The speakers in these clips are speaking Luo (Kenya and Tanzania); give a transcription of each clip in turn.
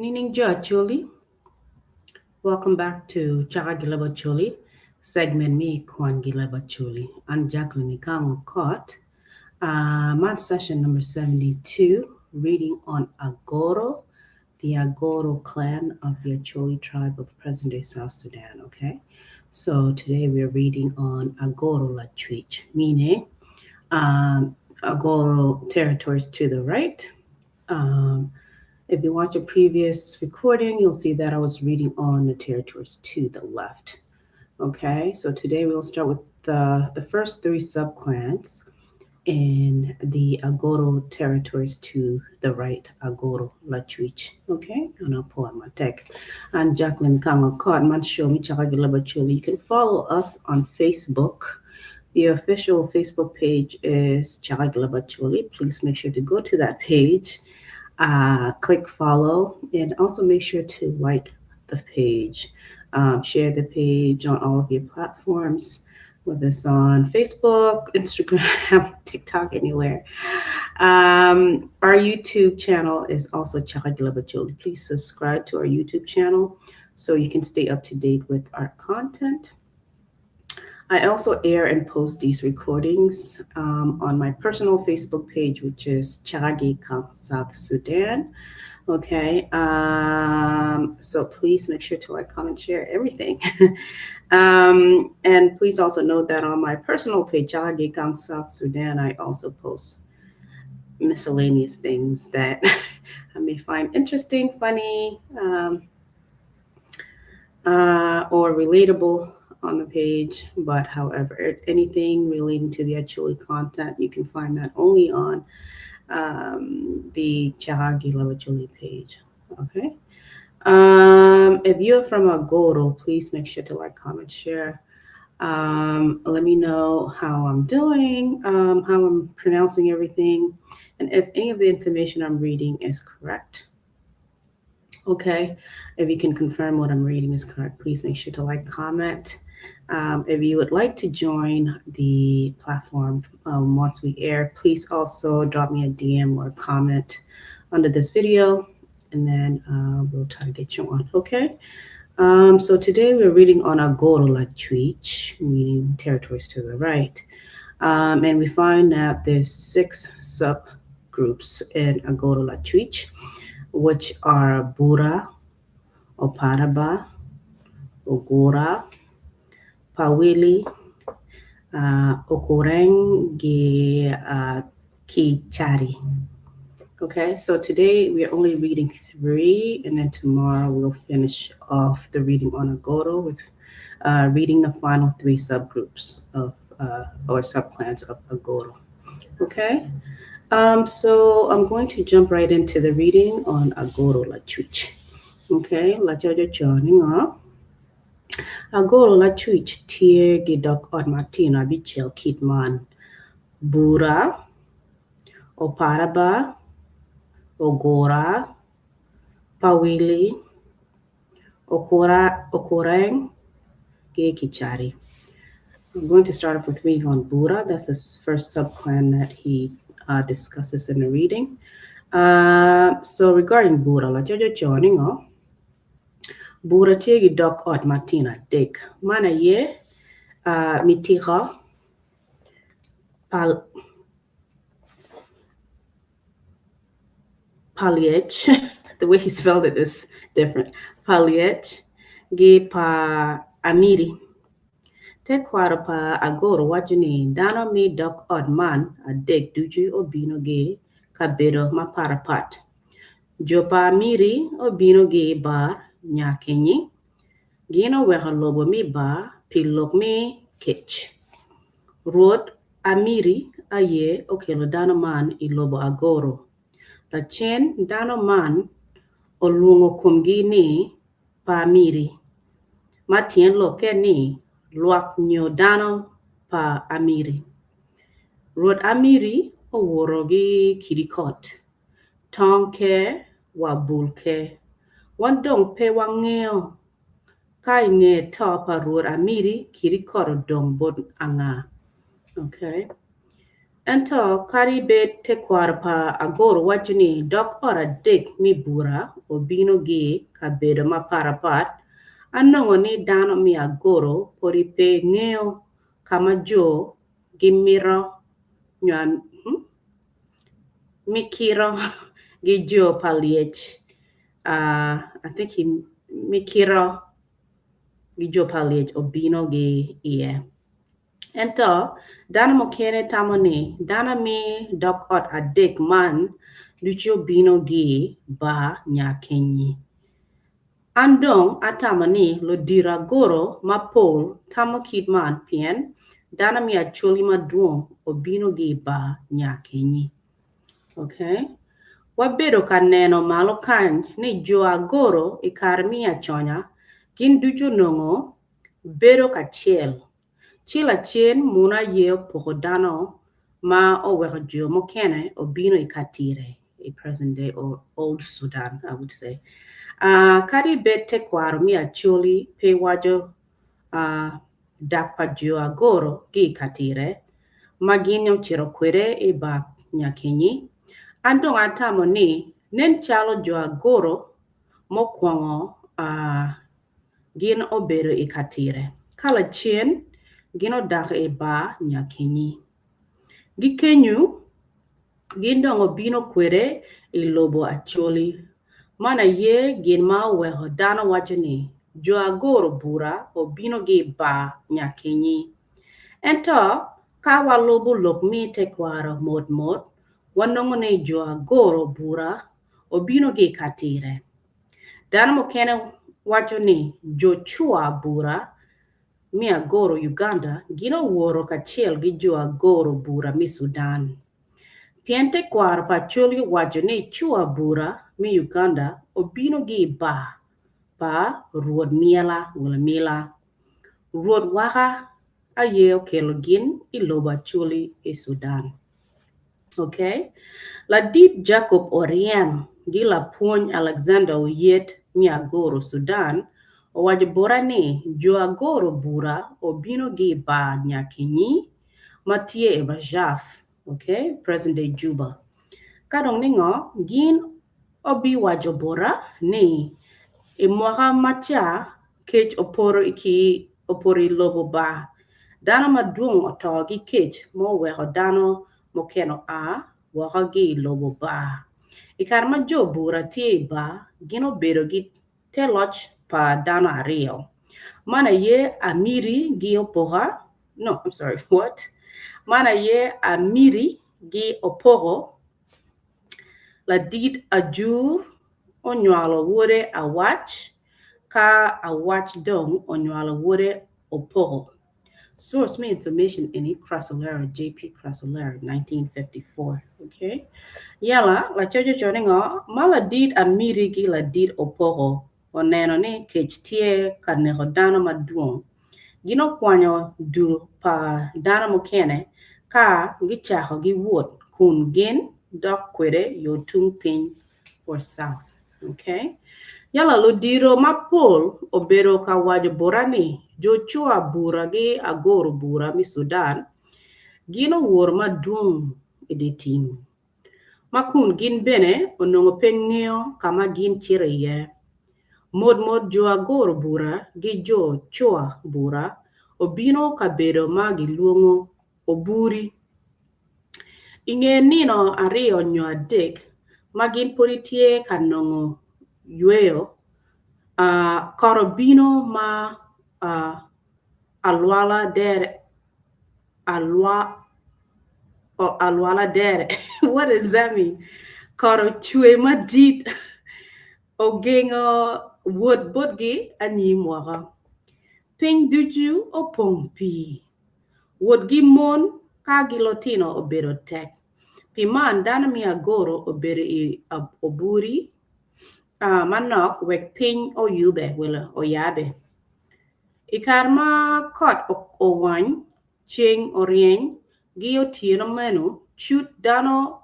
Nining Acholi. Welcome back to Chaka Leb Acholi, segment me Kwan Leb Acholi. I'm Jacqueline Ikango Caught. I'm session number 72, reading on Agoro, the Agoro clan of the Acholi tribe of present-day South Sudan, okay? So today we're reading on Agoro Lacuc, meaning Agoro territories to the right. If you watch a previous recording, you'll see that I was reading on the territories to the left. Okay, so today we'll start with the first three subclans in the Agoro territories to the right, Agoro Lacuc. Okay, and I'll pull out my deck. And Jacqueline Kango Cotman show me Chaka Labachuli. You can follow us on Facebook. The official Facebook page is Chaka Labachuli. Please make sure to go to that page. Click follow, and also make sure to like the page. Share the page on all of your platforms, whether it's on Facebook, Instagram, TikTok, anywhere. Our YouTube channel is also Chaka Labacholi. Please subscribe to our YouTube channel so you can stay up to date with our content. I also air and post these recordings on my personal Facebook page, which is Chagi South Sudan. Okay, so please make sure to like, comment, share everything. And please also note that on my personal page, Chagi South Sudan, I also post miscellaneous things that I may find interesting, funny, or relatable on the page. But however, anything relating to the Acholi content, you can find that only on the Chahagi Acholi page. Okay. If you're from Agoro, please make sure to like, comment, share. Let me know how I'm doing, how I'm pronouncing everything, and if any of the information I'm reading is correct. Okay, if you can confirm what I'm reading is correct, please make sure to like, comment. If you would like to join the platform once we air, please also drop me a DM or a comment under this video, and then we'll try to get you on, okay? So today we're reading on Agoro Lacuc, meaning territories to the right. And we find that there's 6 subgroups in Agoro Lacuc, which are Bura, Oparaba, Ogora, Pawili, Okoreng, Kichari. Okay, so today we are only reading 3, and then tomorrow we'll finish off the reading on Agoro with reading the final 3 subgroups of or subclans of Agoro. Okay, so I'm going to jump right into the reading on Agoro Lacuc. Okay, Lachojo Choninga. Agoro Lacuc tie Gidok od Martina Bichel Kidman Bura Oparaba Ogora Pawili Okoreng Kichari. I'm going to start off with reading on Bura. That's his first subclan that he discusses in the reading. So regarding Bura, Lachojo Choninga. Bura tegi dok od Martina dek. Mana ye mitira Paliech. The way he spelled it is different. Paliech ge pa amiri. Te kwara pa agoro wajuni dano mi dok od man a dek duju obino ge kabedo maparapat. Jopa amiri obino ge bar nyakenyi. Gino weha lobo mi ba pilok mi kich. Rod amiri aye okelo dano man I lobo agoro. La chen dano man olungo kumgi ni pa amiri. Matien loke ni luak nyo dano pa amiri. Rod amiri oworogi kirikot. Tonke wa bulke. Wandong pe wangeo. Kai nge topa ruor amiri kiri koro dong bod anga. Okay. Ento kari bet te kwarpa agoro wachni dok ora dik mi bura obino gi kabedo ma parapat anongo ni dano mi agoro pori pe ngeo kama jo gimiro nywan mikiro gi jo paliech. I think he mikiro gi jo paliech obino gi iye. Ento dana mokene tamoni dana mi dok ot adek man ducho bino gi ba nyakenyi. Andong atamani lo dira goro mapol tamo kid man pien dana mi acholi maduong obino gi ba nyakenyi. Okay? Wabedo ka neno malo kany ni jo agoro ikar mi achonya gin ducho nongo bedo ka chiel. Chila chien muna yeo poko dano ma oweko jo mokene obino ikatire in present day or old Sudan, I would say. Kari bete kwaro mi acholi pe wajo dakpa jo agoro gi katire maginyo chiro kwere e ba nyakenyi. Andong atamo ni nen chalo jo agoro mokwongo gin obedo ikatire. Kala chien gino dak e ba nyakenyi. Gikenyu gindongo bino kwere e lobo acholi. Mana ye gin ma weho dano wachoni jo agoro bura obino gi ba nyakenyi. Ento kawa lobo lok mi te kwaro mot wanongo ne jo agoro bura obino gi katire. Dano mokene wachoni jo chua bura mi agoro Uganda gino woro kachiel gi jo agoro bura mi Sudan. Piente kwar pa choli wacho ni chua bura mi Uganda obino gi ba ruod miela wala mila. Ruod waka aye okelo gin iloba choli e Sudan. Okay? La dit Jacob Oriem gila puony Alexander Oyet mi agoro Sudan owajo bora ni jo agoro bura obino gi ba nyakenyi matie e Rajaf, okay, present day Juba. Kadong ningo gin obi wajo bora ni e mwaka macha kech opori lobo ba. Dano maduong oto gi kech mo weko dano mokeno waka gi lobo ba. Ikar ma jo bura tie ba gino bedo gi teloch pa dano ario. Mana ye amiri gi opoha. No, I'm sorry, what? Mana ye amiri gi opoho. La dit ajur onywalo wuode awach. Ka awach dong onywalo wuode opoho. Source me information in Crasolera, J.P. Crasolera, 1954. Okay? Yala, la chojo choningo, mala dit amiri gi la dit opoho. Oneno ni kech tie kaneho dano maduong. Gino kwanyo du pa dano mokene ka gichako gi wuot kun gin dok kwere yo tung piny or south. Okay? Yala lo diro mapol obero ka wajo borani jo chua bura gi agoro bura mi Sudan gino wor maduong editing. Makun gin bene onongo pengeo kama gin chire ye. Mod jo agoro bura gi jo chua bura obino kabedo magi luongo oburi. Inge nino ario nyo adek magin politie kanongo yueo korobino ma alwala dere. What does that mean? Koro chue madit ogengo wood bodgi anyim waka. Ping duju opong pi. Wood gi mon kagilotino obedo tek. Piman dana mi agoro obedo oburi manok wek ping oyube wala oyabe. Ikarma kot owany ching orieny gi otieno menu chut dano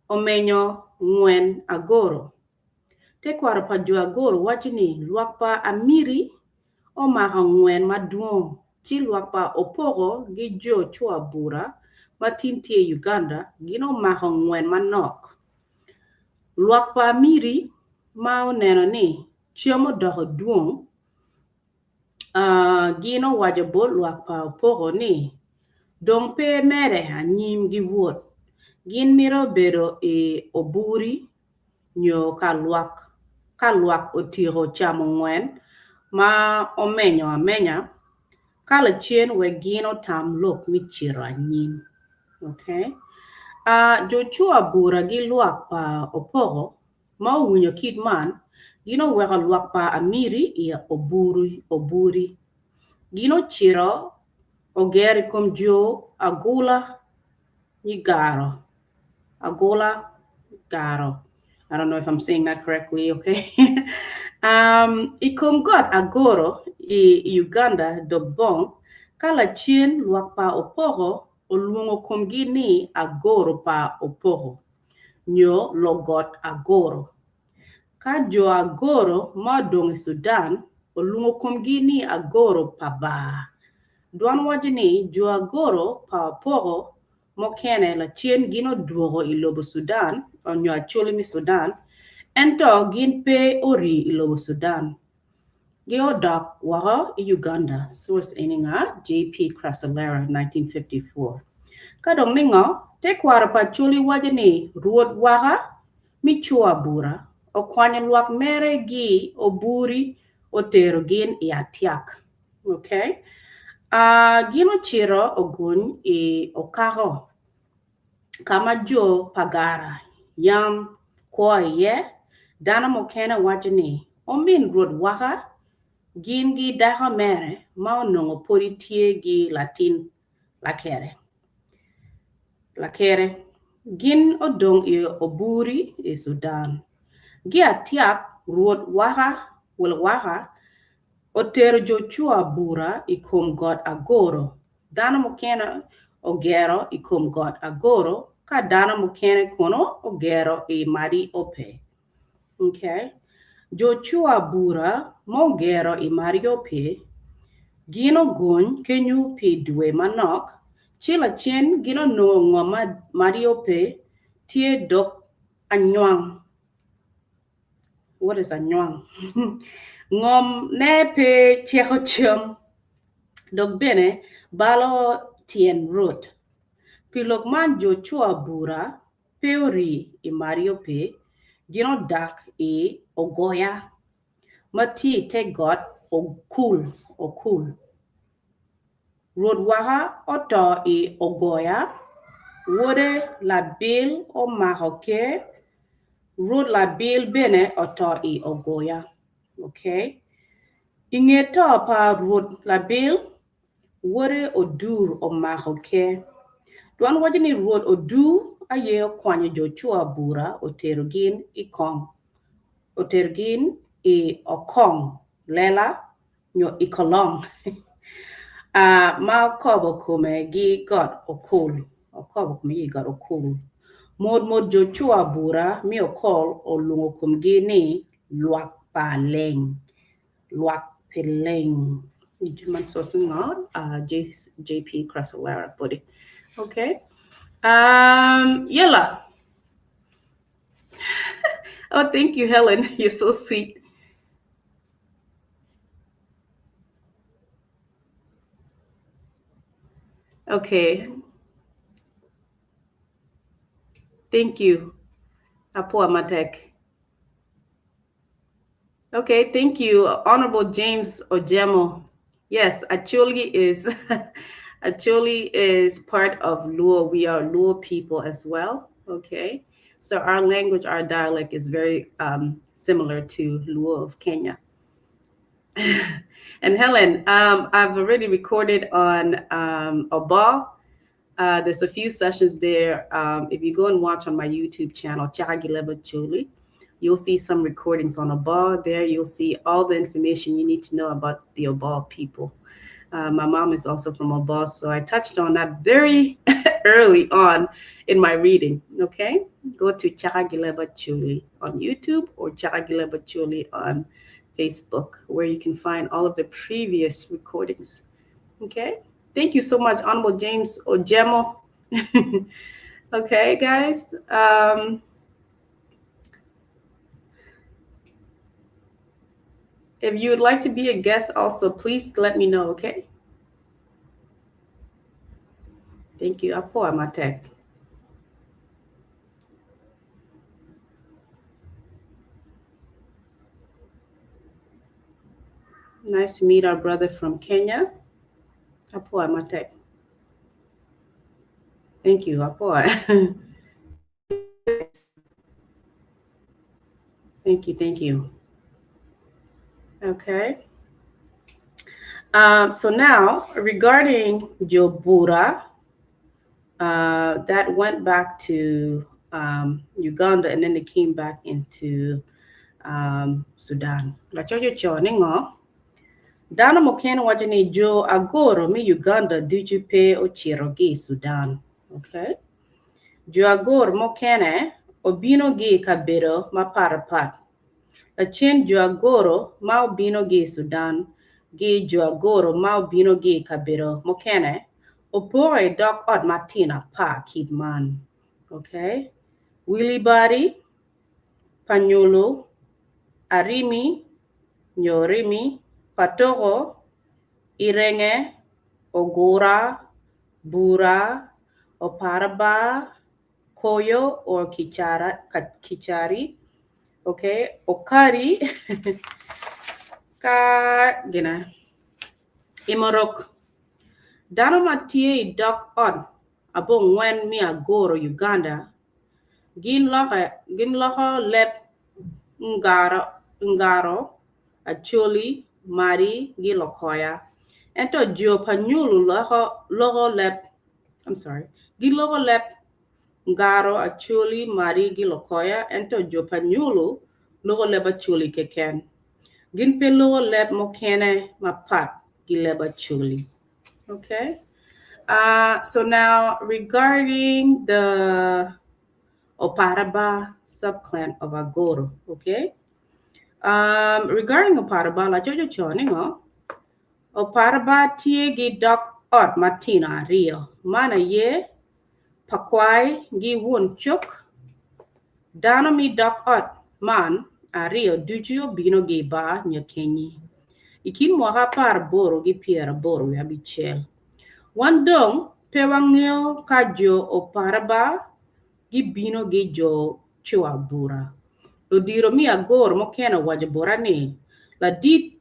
omenyo ngwen agoro. Te kwaro pa jo agoro wachini luakpa amiri o maka ngwen maduong chi luakpa opogo gi jo chua bura matintie Uganda, gino mahongwen manok. Luak pa miri, mao neno ni, chiamo doho duong, gino wajabo luak pa pogo ni, dong pe mere anyim gi wuot. Gin miro bedo e oburi, nyo ka luak otiro chamo ngwen, ma omenyo amenya, kala chien we gino tam lok michiro anyim. Okay? Jochua bura gi luak pa opogo, ma uwinyo kid man, gino weka luak pa amiri ia oburi. Gino chiro ogeri kom jo agula garo. Agola garo. I don't know if I'm saying that correctly, okay? Ikom got agoro i Uganda dobong kala chien luak pa opogo olungo kom gini agoro pa opogo. Nyo logot agoro. Ka jo agoro madong Sudan olungo kom gini agoro pa ba. Duan wajini jo agoro pa opogo mokene la chien gino duogo ilobo Sudan, Onyo Acholi mi Sudan, ento gin pe ori ilobo Sudan. Geodoc waha i Uganda, source eninga J.P. Crasalera, 1954. Kadong ningo, te kwara pa chuli wajani ruot waha mi chua bura, o kwanya luak mere gi o buri o tero gin i atiak. Okay? Gino chiro ogun i okaho. Kama jo pagara, yam kwa ye, dana mokena wajani, omin rod waka, gin gi daha mere, mao nongo pori tie gi Latin lakere. Gin odong i oburi i Sudan. Gi atiak rod waka, otero jo chua bura i kom god agoro. Dana mokena ogero i kom god agoro, ka dana mokene kono ogero i mari ope. Okay? Jo chua bura mo gero i mari ope, gino gun kenyu pi dwe manok, chila chen gino no ngoma mari ope, tie dok anywang. What is anywang? Ngom ne pe cheko chum, dok bene balo tien road. Pilok man jo chua bura, peori i Mario pe, gino dak i ogoya. Mati te got okul. Road waha oto i ogoya, wode la bil o mahoke, road la bil bene oto i ogoya. Okay? Ingeto pa road la bil, wode odur o mahoke. Duan wajini road odu aye kwanya jo chua bura oterogin i kong. Oterogin i okong lela nyo i kolong. Ma kobo kume gi got okul. Okobo kume gi got okul. Mod jo chua bura mi okol olungo kum gini luak pa leng. Luak peleng. Man sourcing out J.P. Crasalera put it. Okay. Yella. Oh, thank you, Helen. You're so sweet. Okay. Thank you. Apo Amatek. Okay, thank you. Honorable James Ojemo. Yes, Acholi is part of Luo. We are Luo people as well. Okay. So our language, our dialect is very similar to Luo of Kenya. And Helen, I've already recorded on Oba. There's a few sessions there. If you go and watch on my YouTube channel, Chaka, Leb Acholi, you'll see some recordings on Oba. There you'll see all the information you need to know about the Oba people. My mom is also from Oba, so I touched on that very early on in my reading. Okay, go to Chaka Leb Acholi on YouTube or Chaka Leb Acholi on Facebook, where you can find all of the previous recordings. Okay, thank you so much, Honorable James Ojemo. Okay, guys. If you would like to be a guest also, please let me know, okay? Thank you. Apo Amatek. Nice to meet our brother from Kenya. Apo Amatek. Thank you, Apo. Thank you. Okay. So now, regarding Bura, that went back to Uganda and then they came back into Sudan. La chojo choningo. Dana mokena wajani jo agoro mi Uganda dujupe o chirogi Sudan. Okay. Jo agoro mokene obino gi kabero ma parapat. La chen jo agoro ma obino gi Sudan gi jo agoro ma obino gi kabero mokene opore dok od Martina pa kidman. Okay. Willy Bari, Panyolo, Arimi, Nyorimi, Patogo, Irenge, Ogora, Bura, Oparaba, Koyo or Kichari, okay, Okari, Ka Gina, Imorok, Danomatie Dok On, Abong Wen Mi Agoro, Uganda, Gin Loho Leb Ngaro, Acholi, Mari, Gilokoya, Ento Jo Panyulu Loho Leb, I'm sorry, Giloho Leb Ngaro, Acholi, Mari, Gilokoya, Ento Jo Panyulu Loho Leb Acholi Keken. Gin Pe Loho Leb Mokene Mapat, Gileb Acholi. Okay. So now regarding the Oparaba subclan of Agoro, okay? Regarding Oparaba, la jojo choningo, Oparaba tiegi dok ot Martina Rio, mana ye, pakwai gi wun chuk, dano mi dok ot man a Rio dujio bino gi ba nyakenyi. Ikin mwaka par boro gi piera boro ya bichel. Wan dong pewangyo ka jo Oparaba gi bino gi jo chua bura. Lo diro mi agor mo kena waja borani. La dit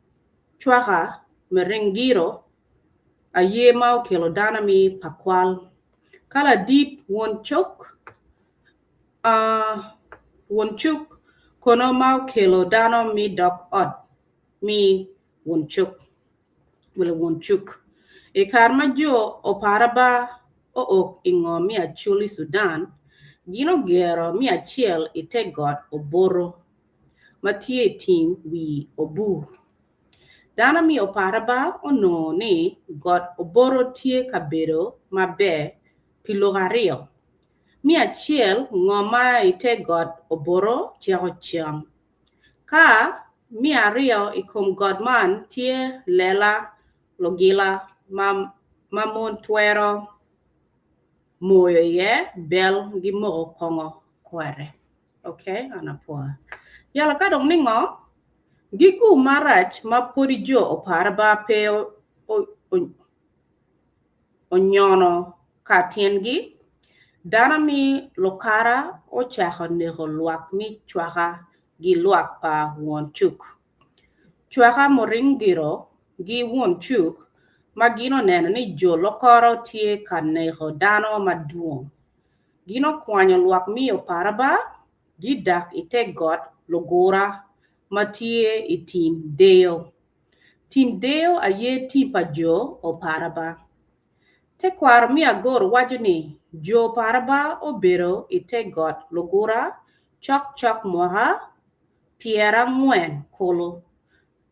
chwaha meringiro a ye mau kelo dana mi pakwal. Kala dit wonchuk kono mau kelo dana mi dok od mi wonchuk. Wala wonchuk. E karma jo Oparaba o ok ingo mi achuli Sudan. Gino gero mi achiel ite got oboro. Matie team wi obur. Dana mi Oparaba ono ni got oboro tie kabedo mabe pilogario. Mi achiel ngoma ite got oboro chiao chiam. Ka mi ario ikum got man tie lela logila mamon tuero moyo ye bel gi mo kongo kware. Okay, anapoa. Yala ka dong ningo giku marach mapodi jo Oparaba pe onyono ka tiengi dana mi lokara o chaha neho luak mi chwaha gi luak pa wonchuk. Chwaha moringiro gi wonchuk magino neno ni jo lokoro tie ka neho dano maduong. Gino kwanyo luak mi Oparaba gidak ite got logora matie itim deo. Tim deo aye tim pa jo Oparaba. Te kwar mi agor wajani jo Oparaba obero ite got logora chok moha piera ngwen kolo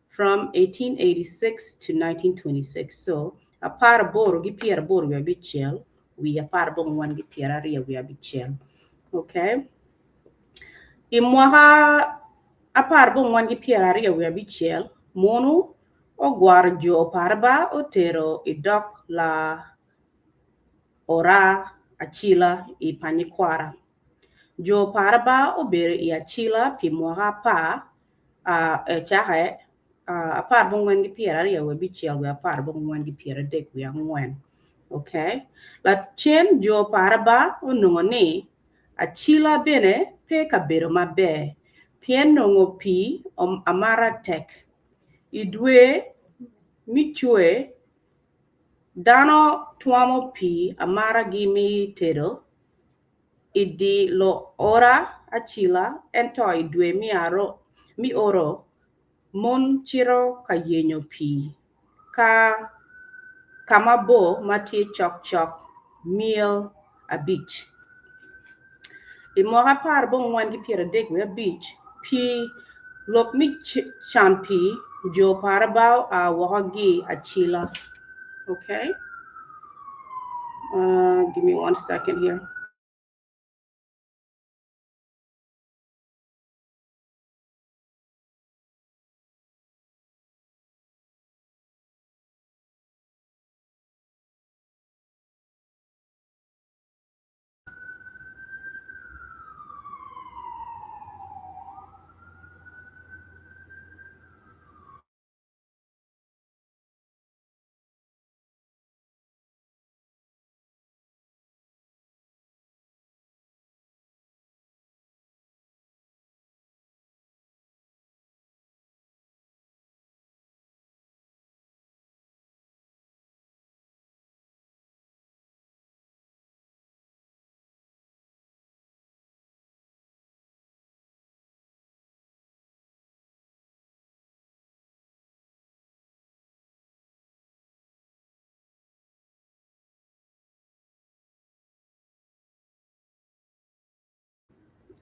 from 1886 to 1926. So apara boro gi piera boro we bichel. We apara boro wan gi piera ria we bichel. Okay. Imwaha apar bon wan gi piera ria we bichel monu o gwar jo Oparaba otero idok la ora Achila I Paniquara. Jo Paraba obere I Achila Pi Moha Chaka a part bong when the pier we be chill we a part bong when the pier deck we are when. Okay. La chen jo paraba o nongone Achila bene pe kabero mabe. Pien nongo pi amara tek. Idwe michue dano tuamo pi amara gimi tedo. Idi lo ora Achila ento idwe mi oro mon chiro kayenyo pi ka kamabo mati chok chok meal a beach. Imora par bon wan di pira dek we beach pi lok mi chan pi jo parabao a wahagi a chila. Okay. Give me 1 second here.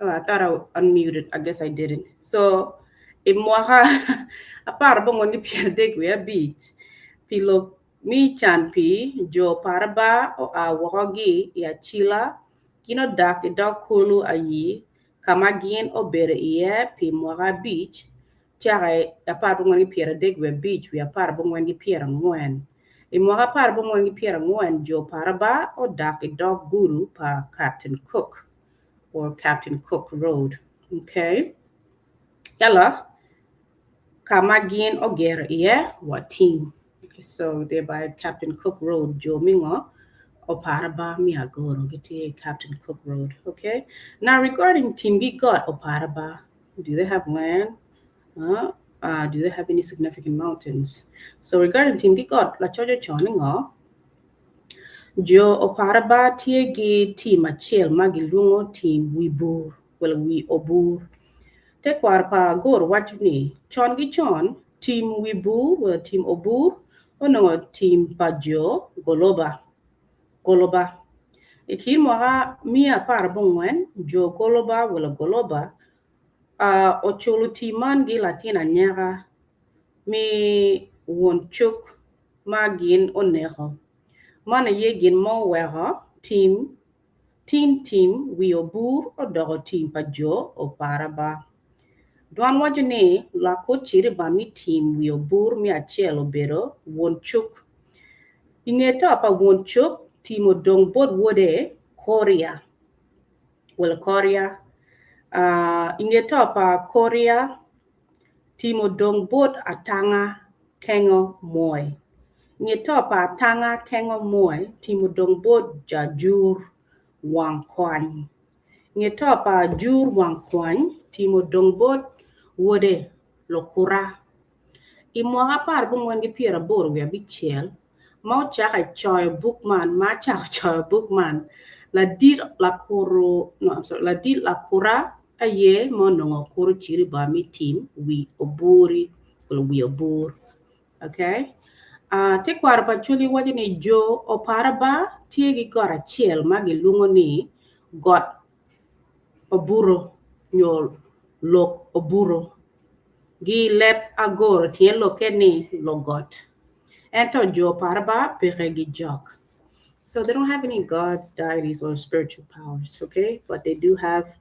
Oh, I thought I unmuted. I guess I didn't. So, imwaha apar bong on the pier dek we a beach. Pilo mi chan pi jo paraba o a wohogi ya chila kino dak dok kulu ayi kamagin o bere iye pi mwaha beach. Chare apar bong on the pier dek we beach we apar bong on the pier ngwen. Imwaha par bong on the pier ngwen jo paraba o dak dok guru pa Captain Cook or Captain Cook Road. Okay. Yalla, Kamagin Oger yeah, what team? Okay, so thereby Captain Cook Road, Jomingo, Oparaba Miagoro, get Captain Cook Road. Okay. Now regarding Team B got Oparaba, do they have land? Do they have any significant mountains? So regarding Team B got La Chojo Choningo, Jo Oparaba Tiegi Team Achel Magilungo Team Wibur, well we Obur. Te kwar pa gor wach ni chon gi chon team wibu team obur ono team pajo goloba ikin moha mia par bongwen jo goloba wala goloba o cholo timan gi latina nyara mi won chuk magin oneho mana yegin mo weho team wi obur o dogo team pajo o paraba Dwan wajane la ko chiri ba mi team wi obur mi achiel obero won chuk. Ingeta pa won chuk team odong bod wode Korea. Well Korea. Ingeta pa Korea team odong bod atanga kengo moy. Ingeta pa atanga kengo moy team odong bod jajur wang kwan. Ingeta pa jur wang kwan team odong bod wode lokura imwa par bung wangi piera bor we bichel mau chaka choy bookman ma chaka choy bookman la dir la koro no I'm sorry la dir la kura aye mo no koro chiri ba mi team we oburi or we obur okay te kwar pa chuli wajini jo o paraba tiegi gora chiel magi lungo ni got oburo nyol lok oburo gi Leb Agoro tien lokeni logot. Ento jo paraba peregi jok. So they don't have any gods, deities, or spiritual powers, okay? But they do have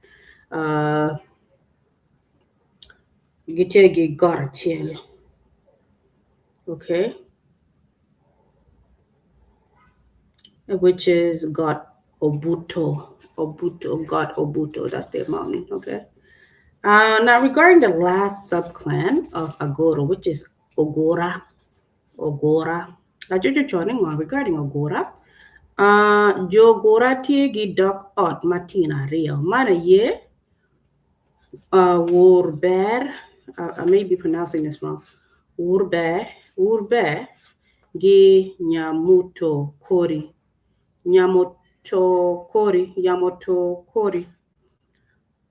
gitegi gorachel. Okay? Which is God Obuto. Obuto, God Obuto, that's their mommy, okay? Now, regarding the last subclan of Agoro, which is Ogora, Ogora. Jojo joining on regarding Ogora. Jo Gora tiegi dok ot Martina Rio. Mana ye, Wurber, I may be pronouncing this wrong. Wurbe, Gi Nyamuto Kori. Yamoto Kori.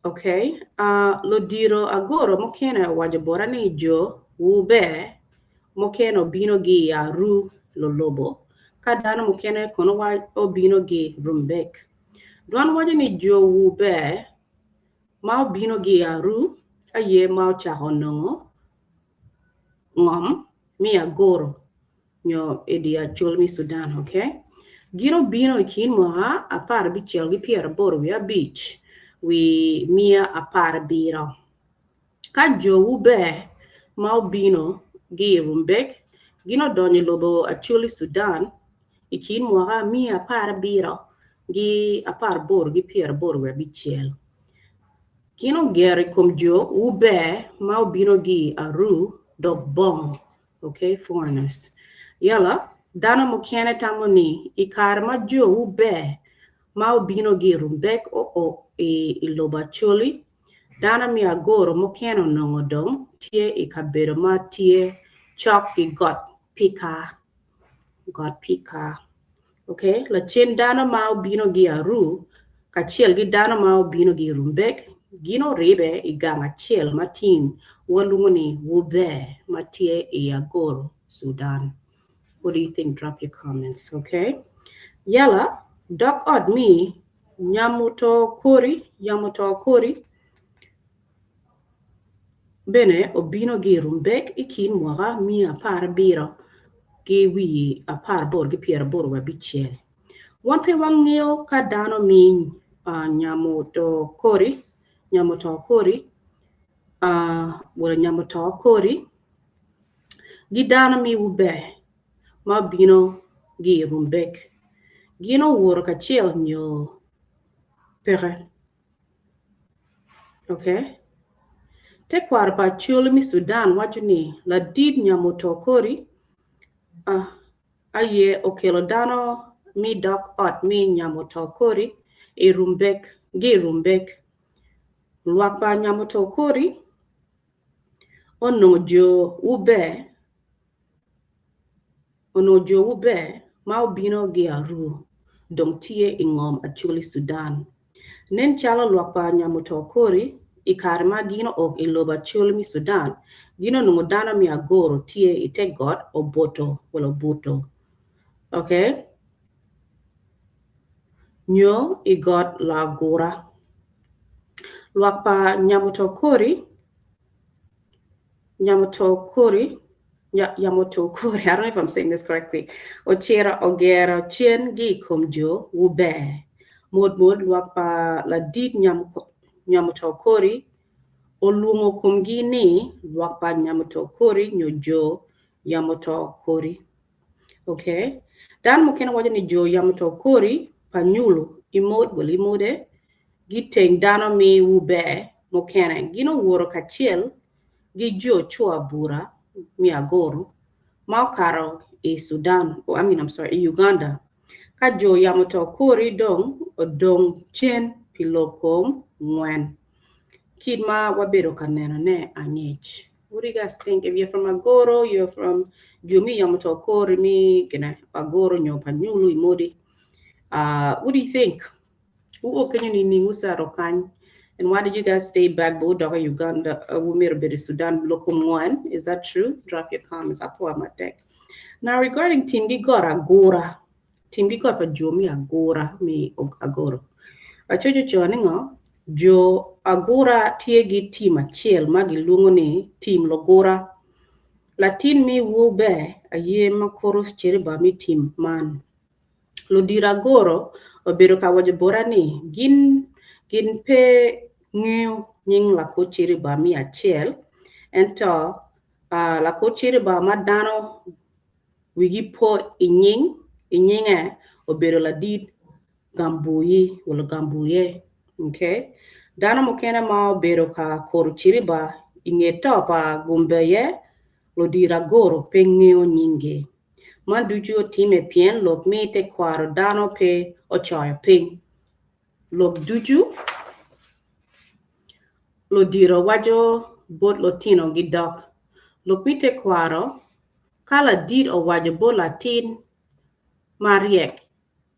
Okay. Lodiro Agoro mokena wajabora ni jo wube mokeno bino gi ru lolobo. Kadana mokene kono wa obino gi rumbek. Duan waja ni jo wube mau bino gi ru aye mau chahonongo ngom mi Agoro nyo edia cholmi Sudan, okay? Gino bino ikin moha apar bichel gi pier boro via beach. We mia apar biro. Ka jowu be mau bino gi rumbek gino donye lobo Acholi Sudan ikin moha mia apar biro gi apar boro gi pier boro via bichel. Gino geri kom jo ube mau bino gi aru dog bong. Okay, foreigners. Yala dana mokene tamoni ikarma jo ube mau bino gi rumbek o iloba choli dana mi Agoro mokeno nongodong tie ikabero ma tie chok i got pika. Okay, la chen dana mau bino gi aru kachiel gi dana mau bino gi rumbek gino rebe iganga chiel matin walungoni wube matie i Agoro Sudan. What do you think? Drop your comments, okay? Yala, dok od mi, Yamoto Kori, bene obino gi rumbek ikin mwara mi apar biro gi wi apar bor gi pier bor wa bichel. Wan pe wang neo ka dano mi Yamoto Kori, gi dano mi ube, ma bino gi rumbek. Gino woro ka chiel nyo pere. Okay? Te kwar pa chuli mi Sudan wajuni la did Yamoto Kori aye okelo dano mi dok ot mi Yamoto Kori e rumbek luak pa Yamoto Kori ono jo ube ma obino gi aru dong tie ingom Acholi Sudan. Nen chala luak pa Yamoto Kori ikarma gino ok iloba Acholi mi Sudan. Gino nungo dana mi Agoro tie ite got oboto. Okay? Nyo I got la Gora. Luak pa Yamoto Kori, I don't know if I'm saying this correctly. Ochera ogera chien gi komjo ube. Mod luak pa la dit Yamoto Kori. Olungo kumgini luak pa Yamoto Kori nyojo Yamoto Kori. Okay. Dan mukena waja ni jo Yamoto Kori panyulu imode giteng dano mi ube mukena gino woro kachiel gi jo chua Bura mi Agoro maukaro Sudan, Uganda. Ka jo Yamoto Kori dong chen pilokom ngwen. Kidma wabero kanena ne anyech. What do you guys think? If you're from Agoro, you're from Jumi Yamoto Kori mi kena Agoro nyo panyulu imodi. What do you think? Who can you ningusa rokan? And why did you guys stay back? Bodaga Uganda, we made a bit of Sudan local one. Is that true? Drop your comments. I'll pull out my deck. Now regarding Timgi got Agora. Timgi got a Jumi Agora mi Agoro. I told you joining Jo Agora tiegi team achiel magi lungo ni team Logora. Latin mi wube aye makoros chiriba mi team man. Lodira Agoro obedo ka wajabora ni gin pe ng'eyo nying lako chiriba mi achiel ento lako chiriba ma dano wigi po inyinge obedo la dit Gambuyi wala Gambuye. Okay. Dana mokena ma bero ka koru chiriba ingeta pa gumbeye lo dira goro pengeo nyinge. Manduju time pien lok me te kwaro dano pe ochoy ping. Lok duju lo dira wajo bot lotino gidok. Lok me te kwaro kala did o wajo bot latin mariek.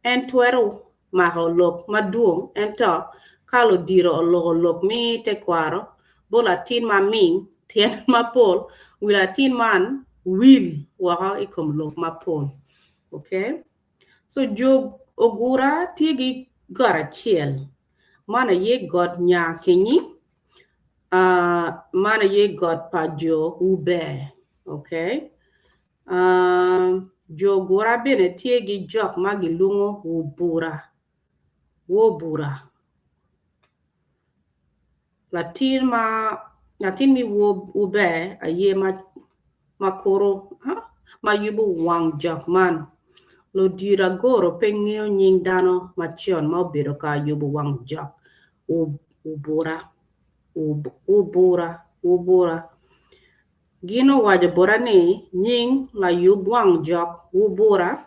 En tuero maho lok maduong ento kalo diro o lok me te kwaro bot latin maming tien mapol wilatin man will waka ikom lok mapol. Okay? So jog ogura tigi gara chiel. Mana ye god nya kenyi. Mana ye god pa jo ube. Okay? Jo gora bene tigi jok magi lungo wubura. Wobura. Latin mi ube a ye ma koro ma yubu wang jok man. Lo dira goro pengeo nying dano machion ma obedo ka yubu wang jok. Ubura. Gino waja bora ni nying la yubu wang jok ubura.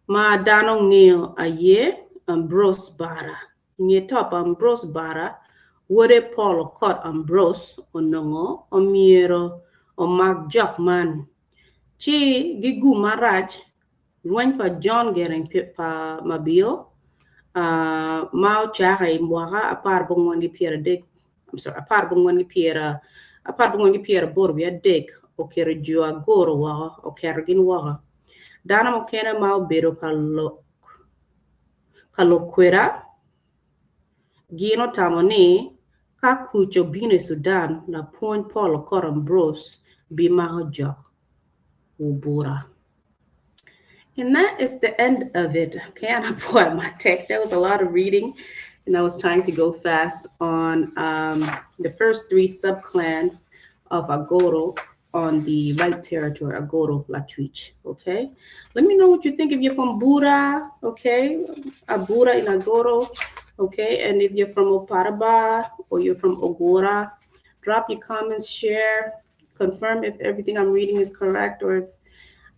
Ma dano ngeo a ye Ambrose bara. Nye top Ambrose bara. Wode Paul kot Ambrose onongo omiero o mag jok man. Chi gigu maraj. Luan pa John Gering pa mabio. Mao Chaka imwaga apar bongwangi piera dek. I'm sorry, apar bongwangi piera borbia dek. O kere jua goro waga. O kere gin waga. Dana mo kena mao bedo kalokwera. Gino tamoni. Ka kucho bine Sudan. La point Paul koram bros. Bimaho jok. Ubura. And that is the end of it. Okay, and I bought my tech. That was a lot of reading, and I was trying to go fast on the first three subclans of Agoro on the right territory, Agoro Lacuc. Okay, let me know what you think if you're from Bura. Okay, Bura in Agoro. Okay, and if you're from Oparaba or you're from Ogora, drop your comments, share, confirm if everything I'm reading is correct or if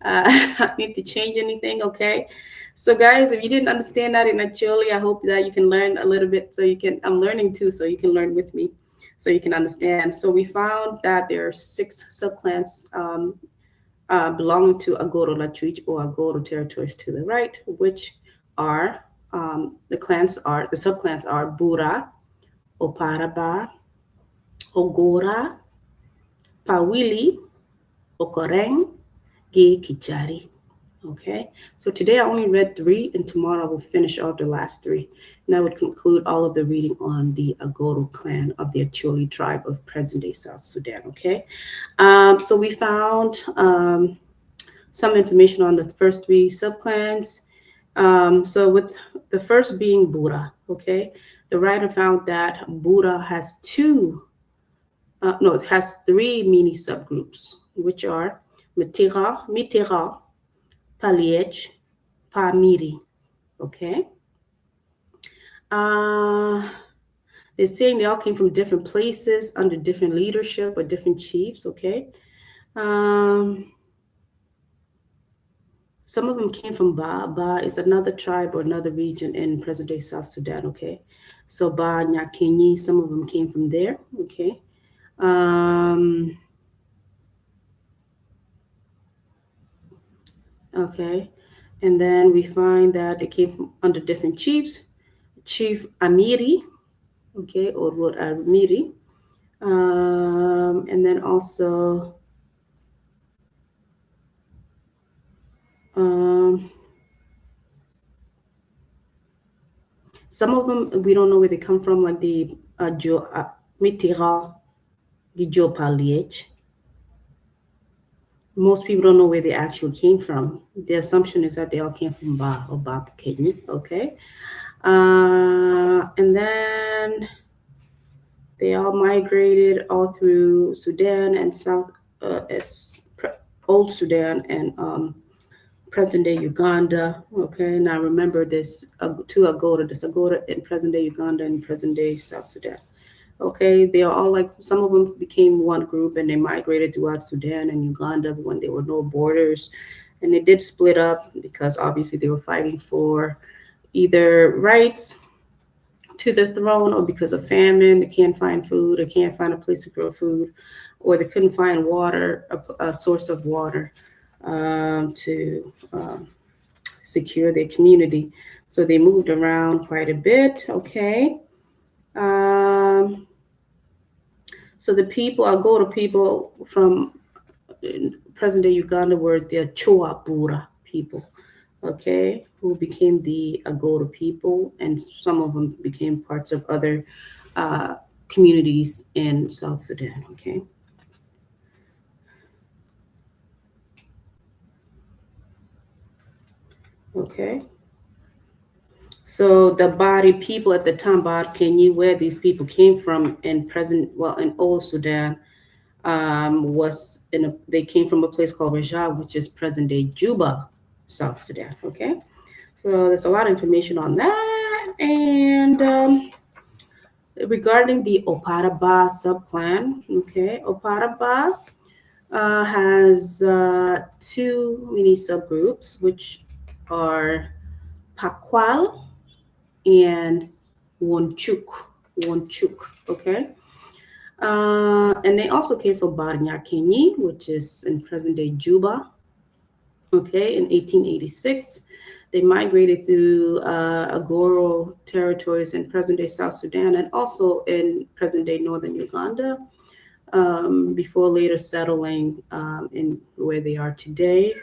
I need to change anything. Okay, so guys, if you didn't understand that in Acholi, I hope that you can learn a little bit. So you can, I'm learning too, so you can learn with me, so you can understand. So we found that there are 6 subclans belonging to Agoro Lacuc or Agoro territories to the right, which are the subclans are Bura, Oparaba, Ogora, Pawili, Okoreng, Kichari. Okay, so today I only read 3, and tomorrow I will finish off the last 3. And that would conclude all of the reading on the Agoro clan of the Acholi tribe of present-day South Sudan. Okay, so we found some information on the first 3 subclans. So with the first being Bura. Okay, the writer found that Bura has 3 mini subgroups, which are Mitera, Paliech, Pamiri. Okay. They're saying they all came from different places under different leadership or different chiefs. Okay. Some of them came from Ba. Ba is another tribe or another region in present-day South Sudan. Okay. So Ba, Nyakenyi, some of them came from there. Okay. Okay, and then we find that they came from under different chiefs. Chief Amiri, okay, or Lord Amiri, and then also some of them we don't know where they come from, like the Mitira, Gijo Paliech. Most people don't know where they actually came from. The assumption is that they all came from Ba or Ba Kenyi, okay? And then they all migrated all through Sudan and Old Sudan and present-day Uganda. Okay, now remember this two Agoro, this Agoro in present-day Uganda and present-day South Sudan. Okay, they are all like, some of them became one group and they migrated throughout Sudan and Uganda when there were no borders. And they did split up because obviously they were fighting for either rights to the throne or because of famine. They can't find food, they can't find a place to grow food, or they couldn't find water, a source of water to secure their community. So they moved around quite a bit. Okay. Um, So the people, Agoro people from present day Uganda were the Bura people, okay, who became the Agoro people, and some of them became parts of other uh, communities in South Sudan, okay. Okay. So the Bari people at the time, Bar Kenyi, where these people came from in present, well, in old Sudan, was they came from a place called Rajah, which is present day Juba, South Sudan. Okay, so there's a lot of information on that. And regarding the Oparaba subclan, okay, Oparaba has two mini subgroups, which are Pakwal and Wonchuk. Wonchuk, okay. And they also came from Barnyakenyi, which is in present day Juba. Okay, in 1886. They migrated through Agoro territories in present day South Sudan and also in present day northern Uganda before later settling in where they are today.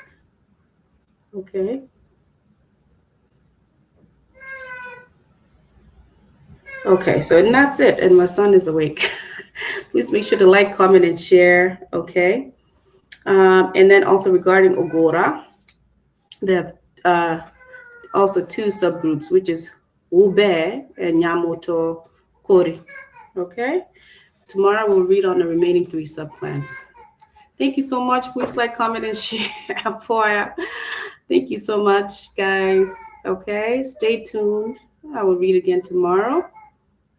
Okay. Okay, so and that's it. And my son is awake. Please make sure to like, comment, and share. Okay. And then also regarding Ogora, they have also two subgroups, which is Ube and Yamoto Kori. Okay. Tomorrow we'll read on the remaining three subclans. Thank you so much. Please like, comment, and share. Thank you so much, guys. Okay. Stay tuned. I will read again tomorrow.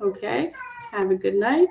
Okay. Have a good night.